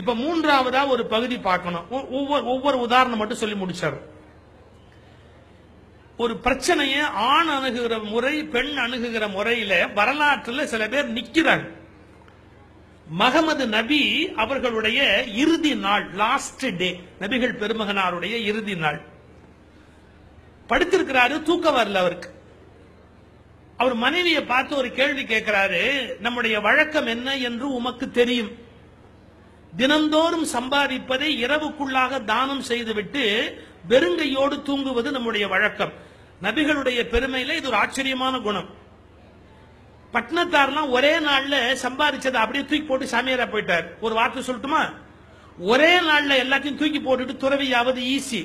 இப்ப மூன்றாவதா ஒரு பகுதி பார்க்கணும். ஒவ்வொரு உதாரணம் மட்டும் சொல்லி முடிச்சார். ஒரு பிரச்சனையை ஆண் அணுகுகிற முறை, பெண் அணுகுகிற முறையில வரலாற்றில் சில பேர் நிக்கிறாங்க. முகமது நபி அவர்களுடைய இறுதி நாள், லாஸ்ட் டே, நபிகள் பெருமகனாருடைய இறுதி நாள், படுத்திருக்கிறாரு, தூக்கம் வரல அவருக்கு. அவர் மனைவியை பார்த்து ஒரு கேள்வி கேட்கிறாரு, நம்முடைய வழக்கம் என்ன என்று உமக்கு தெரியும். தினந்தோறும் சம்பாதிப்பதை இரவுக்குள்ளாக தானம் செய்துவிட்டு வெறுங்கையோடு தூங்குவது நம்முடைய வழக்கம். நபிகளுடைய பெருமையில இது ஒரு ஆச்சரியமான குணம். பட்னத்தார்லாம் ஒரே நாள்ல சம்பாதிச்சதை அப்படியே தூக்கி போட்டு சாமியாரா போயிட்டார். ஒரு வார்த்தை சொல்லட்டுமா? ஒரே நாள்ல எல்லாத்தையும் தூக்கி போட்டுட்டு துறவியாவது ஈஸி.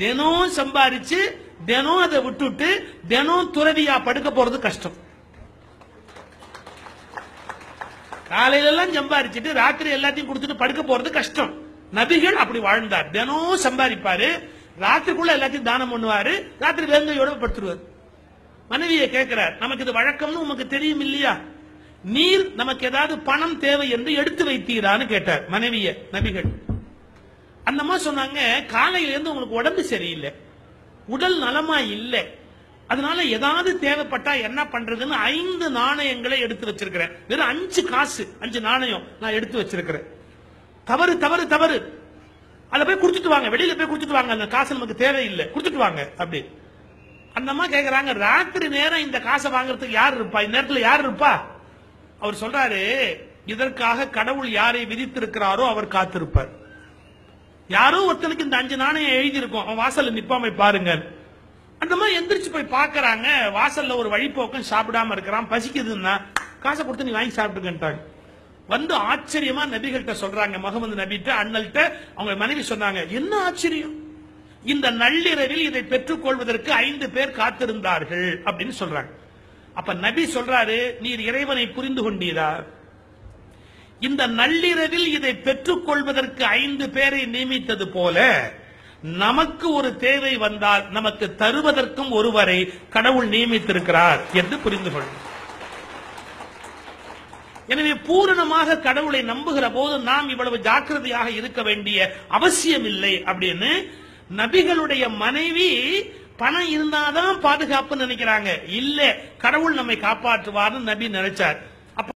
தினம் சம்பாதிச்சு தினம் அதை விட்டுட்டு தினம் துறவியா படுக்க போறது கஷ்டம். காலையில எல்லாம் சம்பாதிச்சுட்டு ராத்திரி எல்லாத்தையும் கொடுத்துட்டு படுக்க போறது கஷ்டம். நபிகள் அப்படி வாழ்ந்தார். தினம் சம்பாதிப்பாரு, ராத்திரிக்குள்ள எல்லாத்தையும் தானம் பண்ணுவாரு, ராத்திரி வேங்கையோட படுத்துருவாரு. மனைவியை கேட்கிறார், நமக்கு இது வழக்கம்னு உமக்கு தெரியும் இல்லையா? நீர் நமக்கு ஏதாவது பணம் தேவை என்று எடுத்து வைத்தீரான்னு கேட்டார் மனைவிய நபிகள். அந்தம்மா சொன்னாங்க, காலையில இருந்து உங்களுக்கு உடம்பு சரியில்லை, உடல் நலமா இல்லை, அதனால ஏதாவது தேவைப்பட்டா என்ன பண்றதுன்னு 5 நாணயங்களை எடுத்து வச்சிருக்கிறேன். வெறும் 5 காசு, 5 நாணயம் நான் எடுத்து வச்சிருக்கிறேன். தவறு தவறு தவறு, அதை போய் குடுத்துட்டு வாங்க, வெளியில போய் குடுத்துட்டு வாங்க, அந்த காசு நமக்கு தேவையில்லை, குடுத்துட்டு வாங்க அப்படி. அந்த அம்மா கேக்குறாங்க, ராத்திரி நேரம் இந்த காசை வாங்குறதுக்கு யார் இருப்பா? இந்த நேரத்தில் யார் இருப்பா? அவர் சொல்றாரு, இதற்காக கடவுள் யாரை விதித்திருக்கிறாரோ அவர் காத்திருப்பார். யாரோ ஒருத்தனுக்கு இந்த 5 நாணயம் எழுதி இருக்கும், அவன் வாசல்ல நிப்பாம பாருங்க. அந்த மாதிரி எந்திரிச்சு போய் பாக்குறாங்க, வாசல்ல ஒரு வழிபோக்கம் சாப்பிடாம இருக்கிறான், பசிக்குதுன்னா காசை கொடுத்து நீ வாங்கி சாப்பிட்டுக்கிட்டாங்க. வந்து ஆச்சரியமா நபிகள்கிட்ட சொல்றாங்க, முகமது நபிட்ட, அண்ணல்கிட்ட. அவங்க மனைவி சொன்னாங்க, என்ன ஆச்சரியம், இந்த நள்ளிரவில் இதை பெற்றுக் கொள்வதற்கு 5 பேர் காத்திருந்தார்கள் அப்படின்னு சொல்றாங்க. அப்ப நபி சொல்றாரு, நீர் இறைவனை புரிந்து கொண்டீரா? இந்த நள்ளிரவில் இதை பெற்றுக் கொள்வதற்கு 5 பேரை நியமித்தது போல நமக்கு ஒரு தேவை வந்தால் நமக்கு தருவதற்கும் ஒருவரை கடவுள் நியமித்திருக்கிறார் என்று புரிந்து கொள்ளும். எனவே பூரணமாக கடவுளை நம்புகிற போது நாம் இவ்வளவு ஜாக்கிரதையாக இருக்க வேண்டிய அவசியம் இல்லை அப்படின்னு நபிகளுடைய மனைவி பணம் இருந்தாதான் பாதுகாப்பு நினைக்கிறாங்க. இல்ல, கடவுள் நம்மை காப்பாற்றுவார்னு நபி நினைச்சார்.